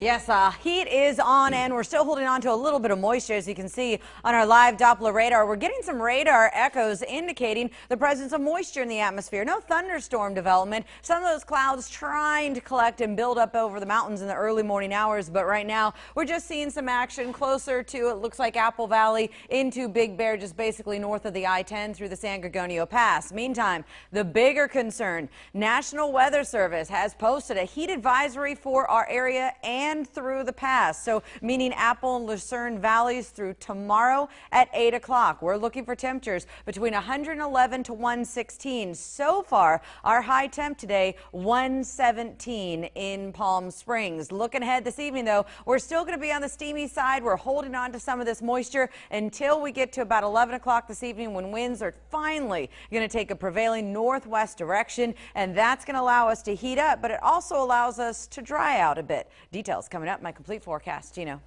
Yes, heat is on, and we're still holding on to a little bit of moisture, as you can see on our live Doppler radar. We're getting some radar echoes indicating the presence of moisture in the atmosphere. No thunderstorm development. Some of those clouds trying to collect and build up over the mountains in the early morning hours, but right now we're just seeing some action closer to, it looks like, Apple Valley into Big Bear, just basically north of the I-10 through the San Gorgonio Pass. Meantime, the bigger concern, National Weather Service has posted a heat advisory for our area and through the pass, so meaning Apple and Lucerne valleys through tomorrow at 8 o'clock. We're looking for temperatures between 111 to 116. So far, our high temp today, 117 in Palm Springs. Looking ahead this evening, though, we're still going to be on the steamy side. We're holding on to some of this moisture until we get to about 11 o'clock this evening, when winds are finally going to take a prevailing northwest direction, and that's going to allow us to heat up, but it also allows us to dry out a bit. Details coming up. My complete forecast, Gino.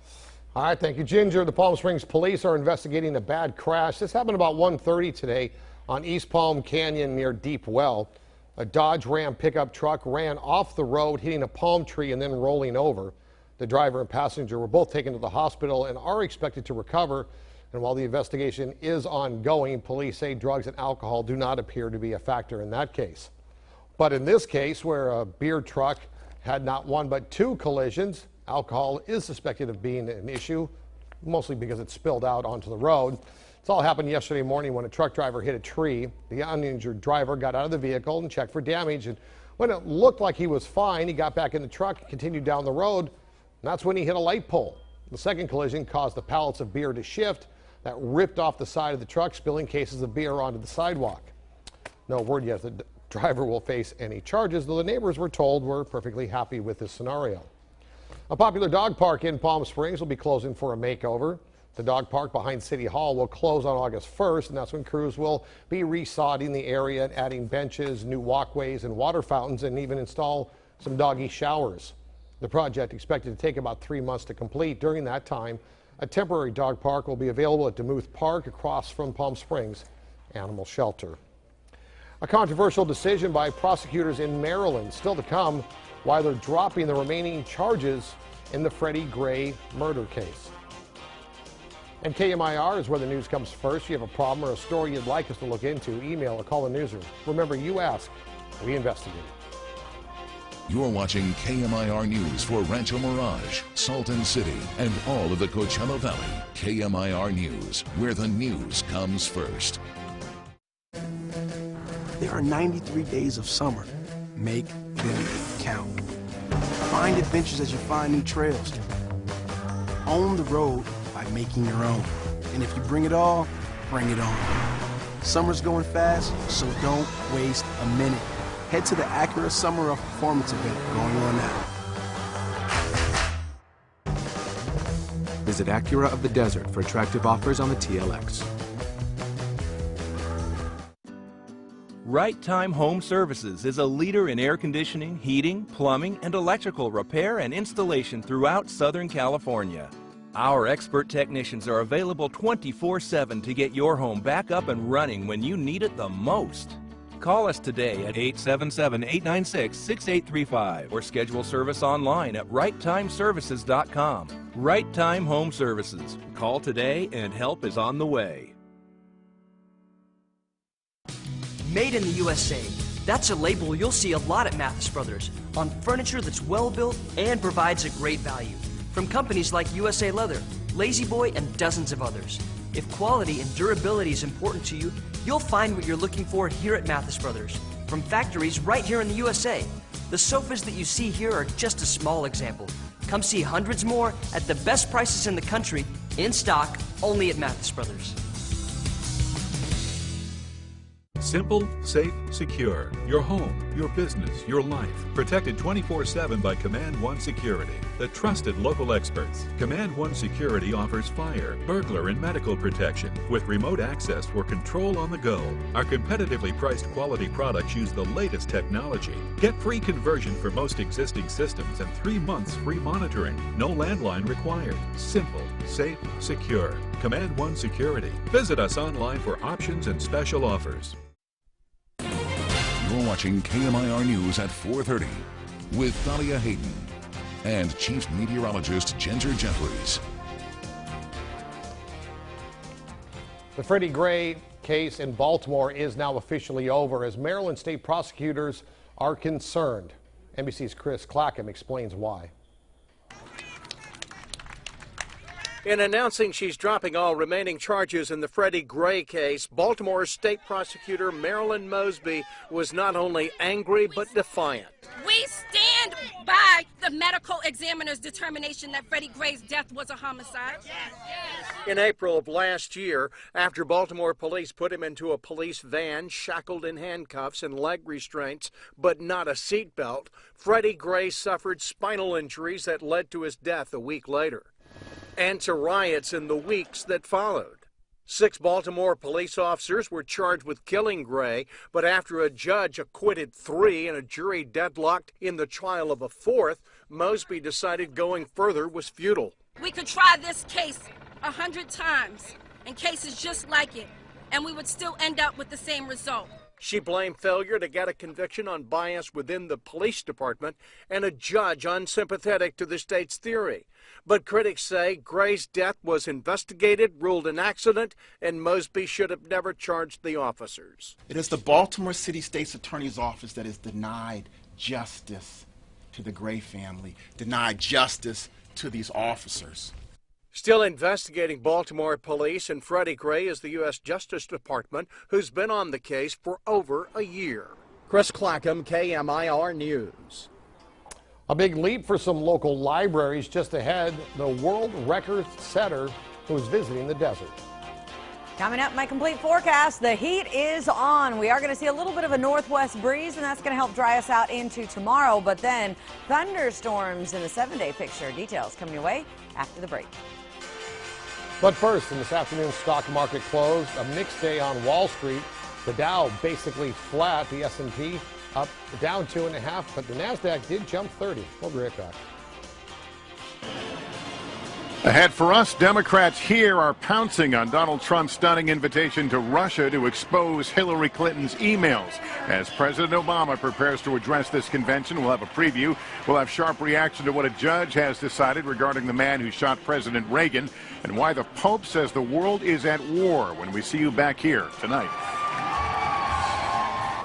All right, thank you, Ginger. The Palm Springs police are investigating a bad crash. This happened about 1:30 today on East Palm Canyon near Deep Well. A Dodge Ram pickup truck ran off the road, hitting a palm tree and then rolling over. The driver and passenger were both taken to the hospital and are expected to recover. And while the investigation is ongoing, police say drugs and alcohol do not appear to be a factor in that case. But in this case, where a beer truck had not one but two collisions, alcohol is suspected of being an issue, mostly because it spilled out onto the road. This all happened yesterday morning when a truck driver hit a tree. The uninjured driver got out of the vehicle and checked for damage, and when it looked like he was fine, he got back in the truck and continued down the road, and that's when he hit a light pole. The second collision caused the pallets of beer to shift. That ripped off the side of the truck, spilling cases of beer onto the sidewalk. No word yet if the driver will face any charges, though the neighbors were told were perfectly happy with this scenario. A popular dog park in Palm Springs will be closing for a makeover. The dog park behind City Hall will close on August 1st, and that's when crews will be resodding the area and adding benches, new walkways, and water fountains, and even install some doggy showers. The project expected to take about 3 months to complete. During that time, a temporary dog park will be available at Demuth Park across from Palm Springs Animal Shelter. A controversial decision by prosecutors in Maryland still to come, why they're dropping the remaining charges in the Freddie Gray murder case. And KMIR is where the news comes first. If you have a problem or a story you'd like us to look into, email or call the newsroom. Remember, you ask, we investigate. You're watching KMIR News for Rancho Mirage, Salton City, and all of the Coachella Valley. KMIR News, where the news comes first. There are 93 days of summer. Make them count. Find adventures as you find new trails. Own the road by making your own. And if you bring it all, bring it on. Summer's going fast, so don't waste a minute. Head to the Acura Summer of Performance event going on now. Visit Acura of the Desert for attractive offers on the TLX. Right Time Home Services is a leader in air conditioning, heating, plumbing, and electrical repair and installation throughout Southern California. Our expert technicians are available 24/7 to get your home back up and running when you need it the most. Call us today at 877-896-6835 or schedule service online at righttimeservices.com. Right Time Home Services. Call today and help is on the way. Made in the USA. That's a label you'll see a lot at Mathis Brothers on furniture that's well built and provides a great value. From companies like USA Leather, Lazy Boy, and dozens of others. If quality and durability is important to you, you'll find what you're looking for here at Mathis Brothers. From factories right here in the USA. The sofas that you see here are just a small example. Come see hundreds more at the best prices in the country, in stock, only at Mathis Brothers. Simple, safe, secure. Your home, your business, your life. Protected 24/7 by Command One Security, the trusted local experts. Command One Security offers fire, burglar, and medical protection with remote access for control on the go. Our competitively priced quality products use the latest technology. Get free conversion for most existing systems and 3 months free monitoring. No landline required. Simple, safe, secure. Command One Security. Visit us online for options and special offers. You're watching KMIR News at 4:30 with Thalia Hayden. and Chief Meteorologist Ginger Jeffries. The Freddie Gray case in Baltimore is now officially over as Maryland state prosecutors are concerned. NBC's Chris Clackham explains why. In announcing she's dropping all remaining charges in the Freddie Gray case, Baltimore State Prosecutor Marilyn Mosby was not only angry but defiant. We stand by the medical examiner's determination that Freddie Gray's death was a homicide. In April of last year, after Baltimore police put him into a police van, shackled in handcuffs and leg restraints, but not a seatbelt, Freddie Gray suffered spinal injuries that led to his death a week later, and to riots in the weeks that followed. 6 Baltimore police officers were charged with killing Gray, but after a judge acquitted 3 and a jury deadlocked in the trial of a 4th, Mosby decided going further was futile. We could try this case 100 times and cases just like it, and we would still end up with the same result. She blamed failure to get a conviction on bias within the police department and a judge unsympathetic to the state's theory. But critics say Gray's death was investigated, ruled an accident, and Mosby should have never charged the officers. It is the Baltimore City State's Attorney's Office that has denied justice to the Gray family, denied justice to these officers. Still investigating Baltimore police and Freddie Gray is the U.S. Justice Department, who's been on the case for over a year. Chris Clackham, KMIR News. A big leap for some local libraries just ahead. The world record setter who's visiting the desert. Coming up, my complete forecast. The heat is on. We are going to see a little bit of a northwest breeze, and that's going to help dry us out into tomorrow. But then thunderstorms in the 7-day picture. Details coming your way after the break. But first, in this afternoon's stock market closed, a mixed day on Wall Street. The Dow basically flat, the S&P up down 2.5, but the NASDAQ did jump 30. We'll be right back. Ahead for us, Democrats here are pouncing on Donald Trump's stunning invitation to Russia to expose Hillary Clinton's emails. As President Obama prepares to address this convention, we'll have a preview. We'll have sharp reaction to what a judge has decided regarding the man who shot President Reagan and why the Pope says the world is at war when we see you back here tonight.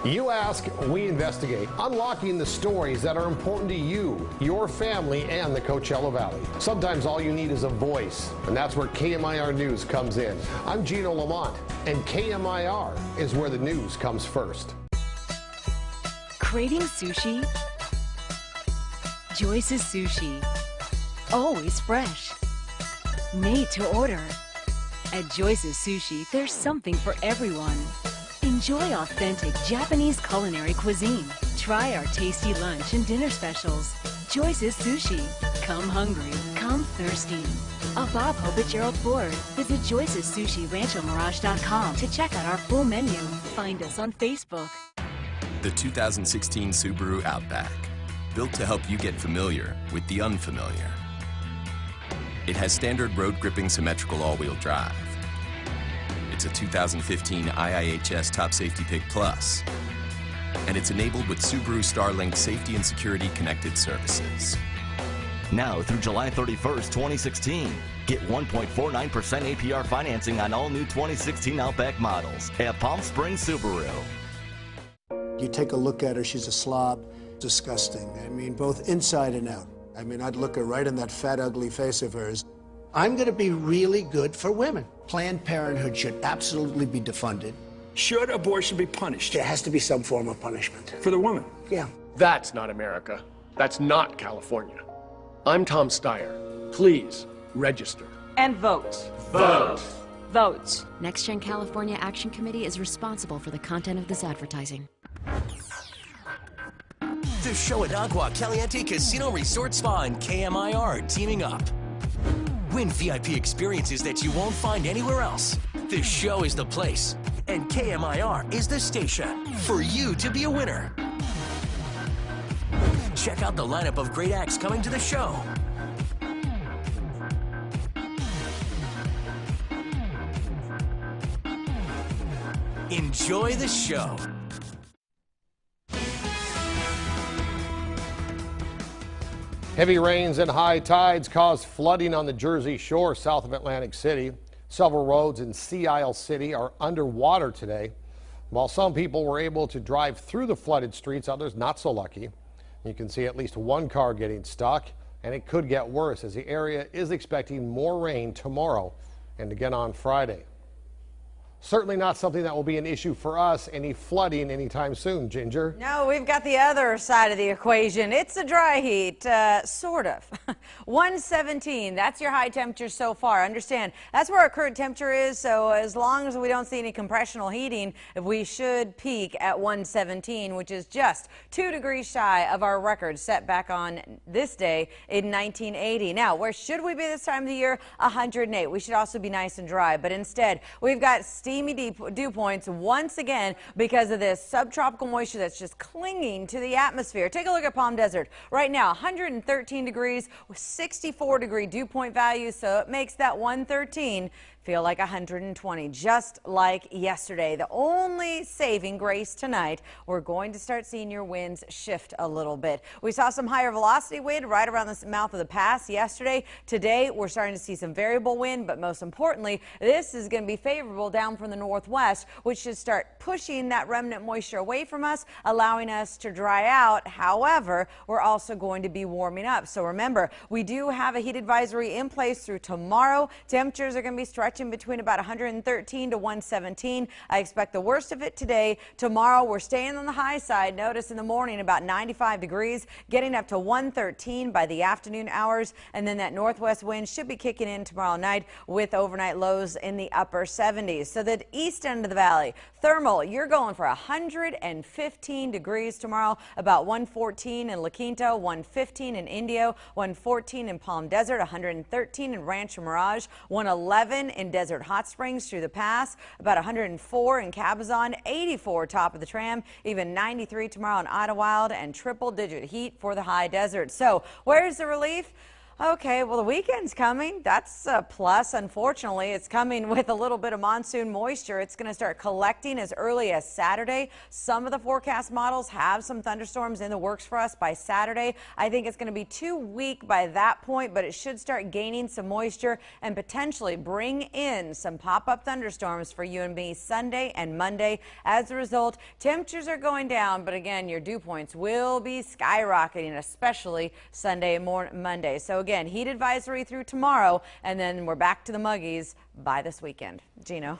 You ask, we investigate, unlocking the stories that are important to you, your family, and the Coachella Valley. Sometimes all you need is a voice, and that's where KMIR News comes in. I'm Gino Lamont, and KMIR is where the news comes first. Craving sushi? Joyce's Sushi. Always fresh. Made to order. At Joyce's Sushi, there's something for everyone. Enjoy authentic Japanese culinary cuisine. Try our tasty lunch and dinner specials. Joyce's Sushi. Come hungry, come thirsty. A Bob Hope at Gerald Ford. Visit Joyce's Sushi RanchoMirage.com to check out our full menu. Find us on Facebook. The 2016 Subaru Outback. Built to help you get familiar with the unfamiliar. It has standard road gripping symmetrical all-wheel drive. It's a 2015 IIHS Top Safety Pick Plus. And it's enabled with Subaru Starlink Safety and Security Connected Services. Now through July 31st, 2016, get 1.49% APR financing on all new 2016 Outback models at Palm Springs Subaru. You take a look at her, she's a slob. Disgusting. I mean, both inside and out. I mean, I'd look her right in that fat, ugly face of hers. I'm going to be really good for women. Planned Parenthood should absolutely be defunded. Should abortion be punished? There has to be some form of punishment. For the woman? Yeah. That's not America. That's not California. I'm Tom Steyer. Please register. And vote. Vote. Vote. Next Gen California Action Committee is responsible for the content of this advertising. The show at Agua Caliente Casino Resort Spa and KMIR teaming up. Win VIP experiences that you won't find anywhere else. The show is the place, and KMIR is the station for you to be a winner. Check out the lineup of great acts coming to the show. Enjoy the show. Heavy rains and high tides caused flooding on the Jersey Shore south of Atlantic City. Several roads in Sea Isle City are underwater today. While some people were able to drive through the flooded streets, others not so lucky. You can see at least one car getting stuck, and it could get worse as the area is expecting more rain tomorrow and again on Friday. Certainly not something that will be an issue for us, any flooding anytime soon, Ginger. No, we've got the other side of the equation. It's a dry heat, sort of. 117, that's your high temperature so far. Understand, that's where our current temperature is, so as long as we don't see any compressional heating, we should peak at 117, which is just 2 degrees shy of our record set back on this day in 1980. Now, where should we be this time of the year? 108. We should also be nice and dry, but instead, we've got steamy dew points once again because of this subtropical moisture that's just clinging to the atmosphere. Take a look at Palm Desert. Right now, 113 degrees with 64-degree dew point values, so it makes that 113 feel like 120, just like yesterday. The only saving grace tonight, we're going to start seeing your winds shift a little bit. We saw some higher velocity wind right around the mouth of the pass yesterday. Today, we're starting to see some variable wind, but most importantly, this is going to be favorable down from the northwest, which should start pushing that remnant moisture away from us, allowing us to dry out. However, we're also going to be warming up. So remember, we do have a heat advisory in place through tomorrow. Temperatures are going to be stretching between about 113 to 117. I expect the worst of it today. Tomorrow, we're staying on the high side. Notice in the morning about 95 degrees, getting up to 113 by the afternoon hours. And then that northwest wind should be kicking in tomorrow night with overnight lows in the upper 70s. So the east end of the valley, thermal, you're going for 115 degrees tomorrow, about 114 in La Quinta, 115 in Indio, 114 in Palm Desert, 113 in Rancho Mirage, 111 in Desert Hot Springs through the pass, about 104 in Cabazon, 84 top of the tram, even 93 tomorrow in Idlewild, and triple-digit heat for the high desert. So where's the relief? Okay, well, the weekend's coming. That's a plus. Unfortunately, it's coming with a little bit of monsoon moisture. It's going to start collecting as early as Saturday. Some of the forecast models have some thunderstorms in the works for us by Saturday. I think it's going to be too weak by that point, but it should start gaining some moisture and potentially bring in some pop-up thunderstorms for you and me Sunday and Monday. As a result, temperatures are going down, but again, your dew points will be skyrocketing, especially Sunday and Monday. So again, heat advisory through tomorrow, and then we're back to the muggies by this weekend. Gino.